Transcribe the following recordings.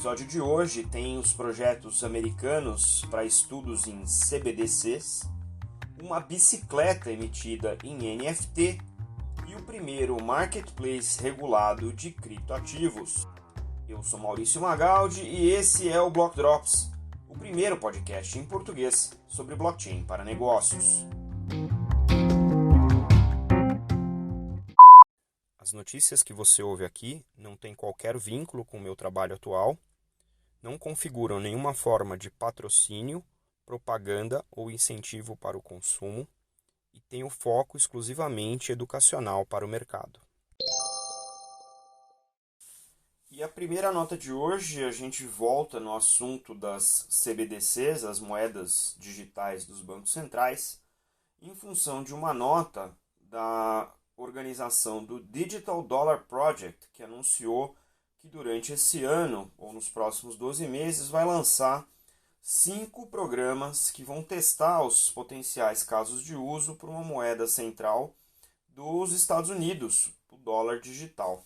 episódio de hoje tem os projetos americanos para estudos em CBDCs, uma bicicleta emitida em NFT e o primeiro marketplace regulado de criptoativos. Eu sou Maurício Magaldi e esse é o Block Drops, o primeiro podcast em português sobre blockchain para negócios. As notícias que você ouve aqui não têm qualquer vínculo com o meu trabalho atual, não configuram nenhuma forma de patrocínio, propaganda ou incentivo para o consumo e têm o foco exclusivamente educacional para o mercado. E a primeira nota de hoje, a gente volta no assunto das CBDCs, as moedas digitais dos bancos centrais, em função de uma nota da organização do Digital Dollar Project, que anunciou que durante esse ano, ou nos próximos 12 meses, vai lançar 5 programas que vão testar os potenciais casos de uso para uma moeda central dos Estados Unidos, o dólar digital.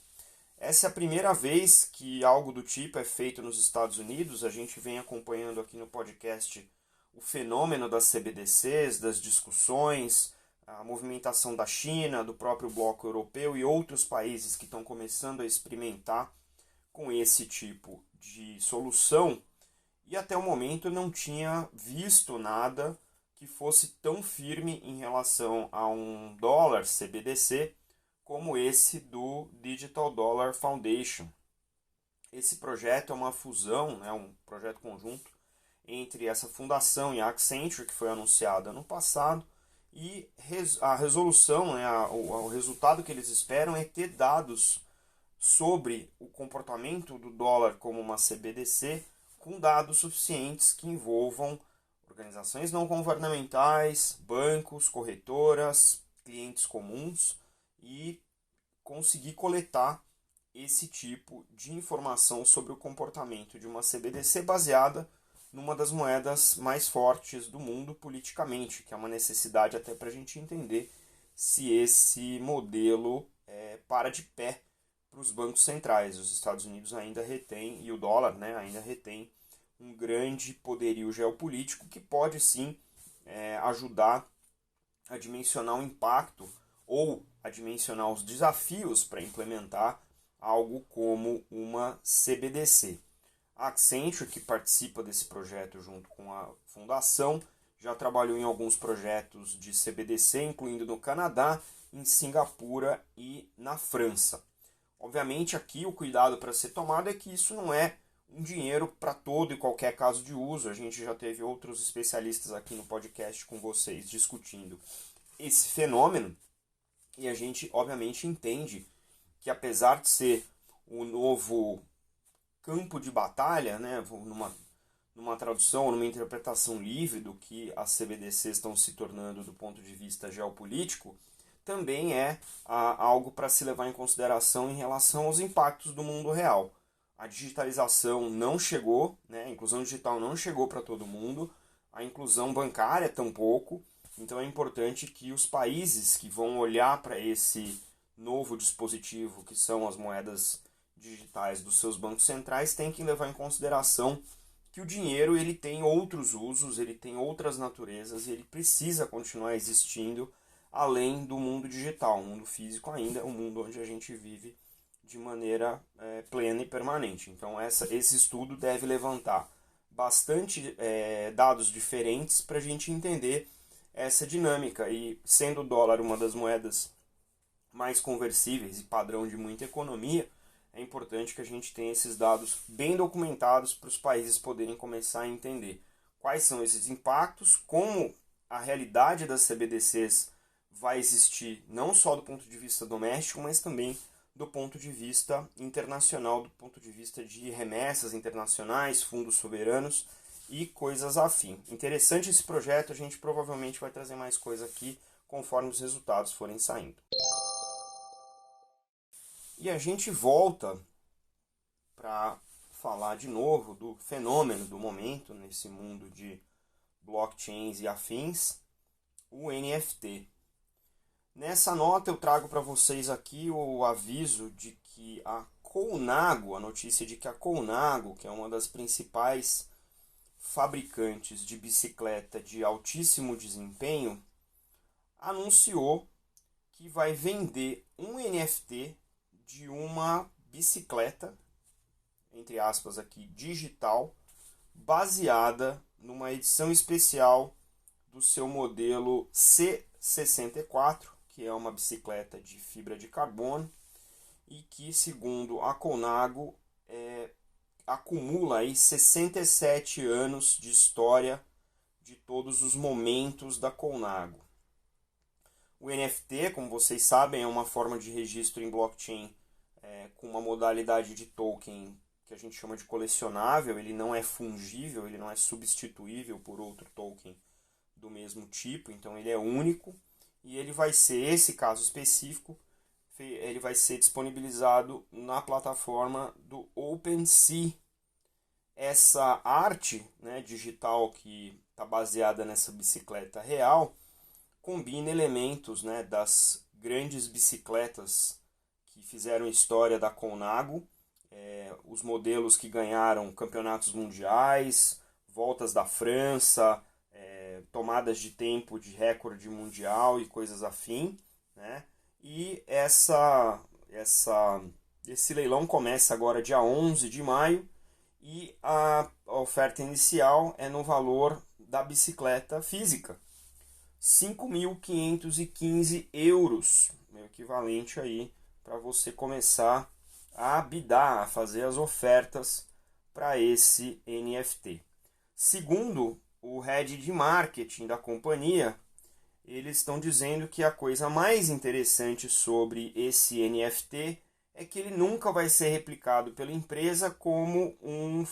Essa é a primeira vez que algo do tipo é feito nos Estados Unidos. A gente vem acompanhando aqui no podcast o fenômeno das CBDCs, das discussões, a movimentação da China, do próprio bloco europeu e outros países que estão começando a experimentar com esse tipo de solução. E até o momento não tinha visto nada que fosse tão firme em relação a um dólar CBDC como esse do Digital Dollar Foundation. Esse projeto é uma fusão, um projeto conjunto entre essa fundação e a Accenture, que foi anunciada no passado, e a resolução, o resultado que eles esperam é ter dados sobre o comportamento do dólar como uma CBDC, com dados suficientes que envolvam organizações não governamentais, bancos, corretoras, clientes comuns, e conseguir coletar esse tipo de informação sobre o comportamento de uma CBDC baseada numa das moedas mais fortes do mundo politicamente, que é uma necessidade até para a gente entender se esse modelo para de pé para os bancos centrais. Os Estados Unidos ainda retém, e o dólar ainda retém, um grande poderio geopolítico que pode sim ajudar a dimensionar o impacto ou a dimensionar os desafios para implementar algo como uma CBDC. A Accenture, que participa desse projeto junto com a fundação, já trabalhou em alguns projetos de CBDC, incluindo no Canadá, em Singapura e na França. Obviamente aqui o cuidado para ser tomado é que isso não é um dinheiro para todo e qualquer caso de uso. A gente já teve outros especialistas aqui no podcast com vocês discutindo esse fenômeno, e a gente obviamente entende que apesar de ser o novo campo de batalha, numa tradução, numa interpretação livre do que as CBDCs estão se tornando do ponto de vista geopolítico, também é algo para se levar em consideração em relação aos impactos do mundo real. A digitalização não chegou, a inclusão digital não chegou para todo mundo, a inclusão bancária tampouco, então é importante que os países que vão olhar para esse novo dispositivo, que são as moedas digitais dos seus bancos centrais, têm que levar em consideração que o dinheiro ele tem outros usos, ele tem outras naturezas e ele precisa continuar existindo além do mundo digital. O mundo físico ainda é um mundo onde a gente vive de maneira plena e permanente. Então esse estudo deve levantar bastante dados diferentes para a gente entender essa dinâmica. E sendo o dólar uma das moedas mais conversíveis e padrão de muita economia, é importante que a gente tenha esses dados bem documentados para os países poderem começar a entender quais são esses impactos, como a realidade das CBDCs vai existir não só do ponto de vista doméstico, mas também do ponto de vista internacional, do ponto de vista de remessas internacionais, fundos soberanos e coisas afim. Interessante esse projeto, a gente provavelmente vai trazer mais coisa aqui conforme os resultados forem saindo. E a gente volta para falar de novo do fenômeno do momento nesse mundo de blockchains e afins, o NFT. Nessa nota eu trago para vocês aqui o aviso de que a Colnago, a notícia de que a Colnago, que é uma das principais fabricantes de bicicleta de altíssimo desempenho, anunciou que vai vender um NFT de uma bicicleta, entre aspas aqui, digital, baseada numa edição especial do seu modelo C64, que é uma bicicleta de fibra de carbono e que, segundo a Colnago, acumula aí 67 anos de história de todos os momentos da Colnago. O NFT, como vocês sabem, é uma forma de registro em blockchain com uma modalidade de token que a gente chama de colecionável. Ele não é fungível, ele não é substituível por outro token do mesmo tipo, então ele é único e ele vai ser, esse caso específico, ele vai ser disponibilizado na plataforma do OpenSea. Essa arte, né, digital que está baseada nessa bicicleta real combina elementos, né, das grandes bicicletas que fizeram história da Colnago, os modelos que ganharam campeonatos mundiais, voltas da França, tomadas de tempo de recorde mundial e coisas afim, né? E esse leilão começa agora dia 11 de maio e a oferta inicial é no valor da bicicleta física, 5.515 euros, o equivalente aí para você começar a bidar, a fazer as ofertas para esse NFT. Segundo o head de marketing da companhia, eles estão dizendo que a coisa mais interessante sobre esse NFT é que ele nunca vai ser replicado pela empresa como um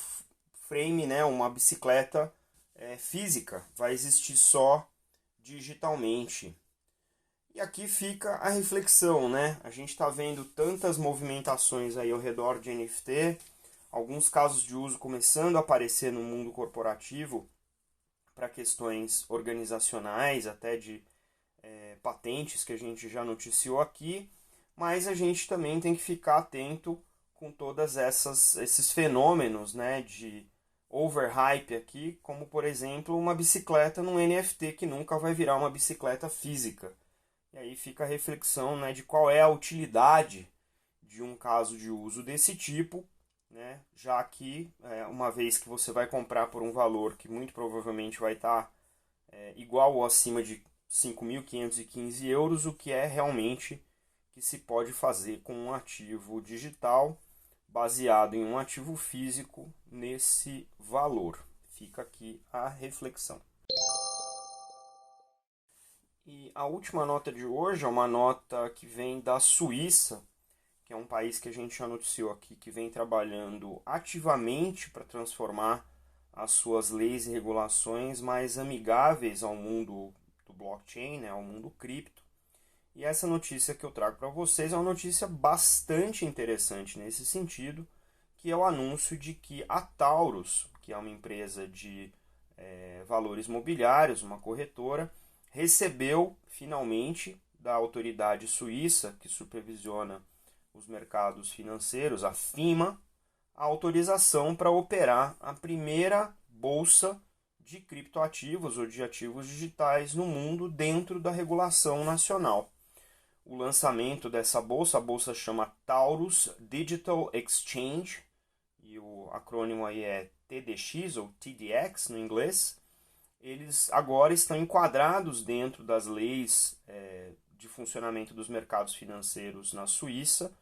frame, né, uma bicicleta física. Vai existir só digitalmente. E aqui fica a reflexão, né? A gente está vendo tantas movimentações aí ao redor de NFT, alguns casos de uso começando a aparecer no mundo corporativo para questões organizacionais, até de patentes que a gente já noticiou aqui, mas a gente também tem que ficar atento com todas esses fenômenos, né, de overhype aqui, como por exemplo uma bicicleta num NFT que nunca vai virar uma bicicleta física. E aí fica a reflexão, né, de qual é a utilidade de um caso de uso desse tipo, né, já que uma vez que você vai comprar por um valor que muito provavelmente vai estar igual ou acima de 5.515 euros, o que é realmente que se pode fazer com um ativo digital baseado em um ativo físico nesse valor. Fica aqui a reflexão. E a última nota de hoje é uma nota que vem da Suíça, que é um país que a gente já noticiou aqui, que vem trabalhando ativamente para transformar as suas leis e regulações mais amigáveis ao mundo do blockchain, né, ao mundo cripto. E essa notícia que eu trago para vocês é uma notícia bastante interessante nesse sentido, que é o anúncio de que a Taurus, que é uma empresa de valores mobiliários, uma corretora, recebeu finalmente da autoridade suíça que supervisiona os mercados financeiros, a FINMA, a autorização para operar a primeira bolsa de criptoativos ou de ativos digitais no mundo dentro da regulação nacional. O lançamento dessa bolsa, a bolsa chama Taurus Digital Exchange, e o acrônimo aí é TDX ou TDX no inglês. Eles agora estão enquadrados dentro das leis de funcionamento dos mercados financeiros na Suíça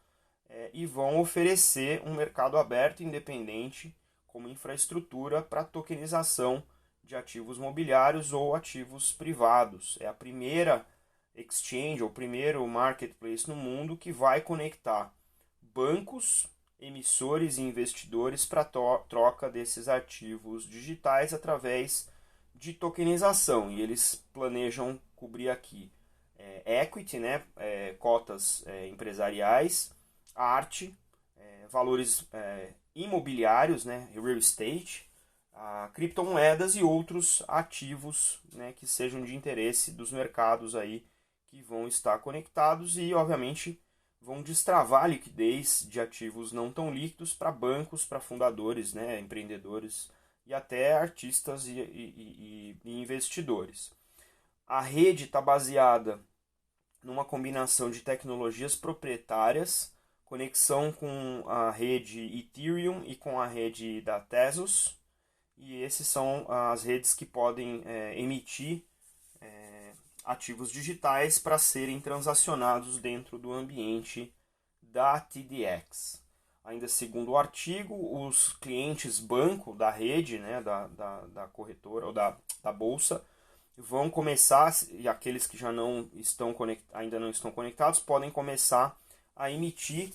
e vão oferecer um mercado aberto e independente como infraestrutura para tokenização de ativos mobiliários ou ativos privados. É a primeira exchange, ou primeiro marketplace no mundo que vai conectar bancos, emissores e investidores para troca desses ativos digitais através de tokenização. E eles planejam cobrir aqui equity, né, cotas empresariais, arte, valores imobiliários, né, real estate, criptomoedas e outros ativos, né, que sejam de interesse dos mercados aí que vão estar conectados e, obviamente, vão destravar a liquidez de ativos não tão líquidos para bancos, para fundadores, né, empreendedores e até artistas e investidores. A rede está baseada numa combinação de tecnologias proprietárias, conexão com a rede Ethereum e com a rede da Tezos, e esses são as redes que podem emitir ativos digitais para serem transacionados dentro do ambiente da TDX. Ainda segundo o artigo, os clientes banco da rede, né, da corretora ou da bolsa, vão começar, e aqueles que já não estão ainda não estão conectados, podem começar a emitir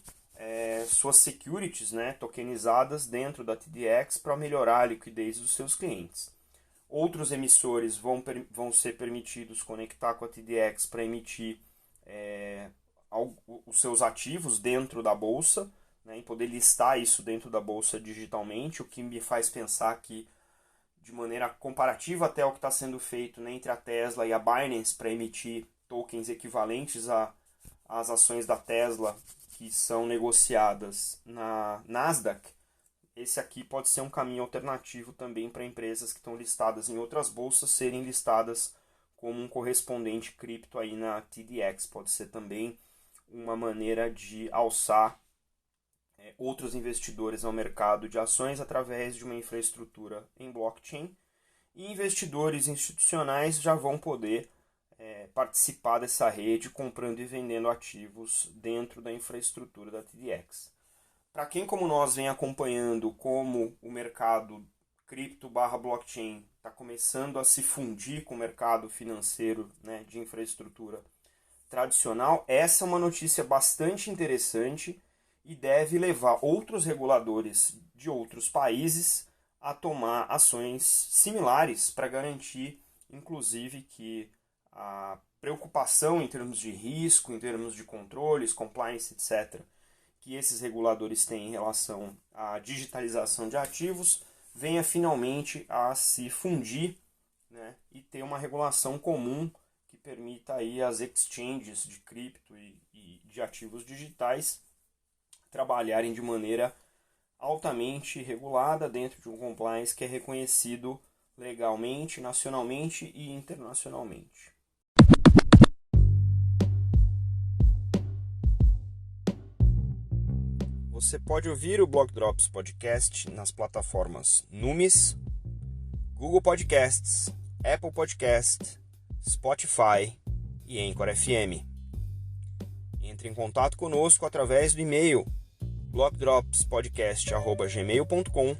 suas securities, né, tokenizadas dentro da TDX para melhorar a liquidez dos seus clientes. Outros emissores vão ser permitidos conectar com a TDX para emitir os seus ativos dentro da bolsa, né, e poder listar isso dentro da bolsa digitalmente, o que me faz pensar que, de maneira comparativa até o que está sendo feito, né, entre a Tesla e a Binance para emitir tokens equivalentes às ações da Tesla que são negociadas na Nasdaq, esse aqui pode ser um caminho alternativo também para empresas que estão listadas em outras bolsas serem listadas como um correspondente cripto aí na TDX. Pode ser também uma maneira de alçar outros investidores ao mercado de ações através de uma infraestrutura em blockchain, e investidores institucionais já vão poder participar dessa rede comprando e vendendo ativos dentro da infraestrutura da TDX. Para quem como nós vem acompanhando como o mercado cripto/blockchain está começando a se fundir com o mercado financeiro, né, de infraestrutura tradicional, essa é uma notícia bastante interessante e deve levar outros reguladores de outros países a tomar ações similares para garantir, inclusive, que a preocupação em termos de risco, em termos de controles, compliance, etc., que esses reguladores têm em relação à digitalização de ativos, venha finalmente a se fundir, né, e ter uma regulação comum que permita aí as exchanges de cripto e de ativos digitais trabalharem de maneira altamente regulada dentro de um compliance que é reconhecido legalmente, nacionalmente e internacionalmente. Você pode ouvir o Block Drops Podcast nas plataformas Numis, Google Podcasts, Apple Podcasts, Spotify e Anchor FM. Entre em contato conosco através do e-mail blockdropspodcast@gmail.com,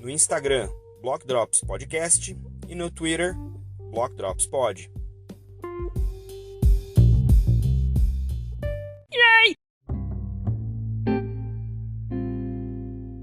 no Instagram Block Drops Podcast e no Twitter Block Drops Pod.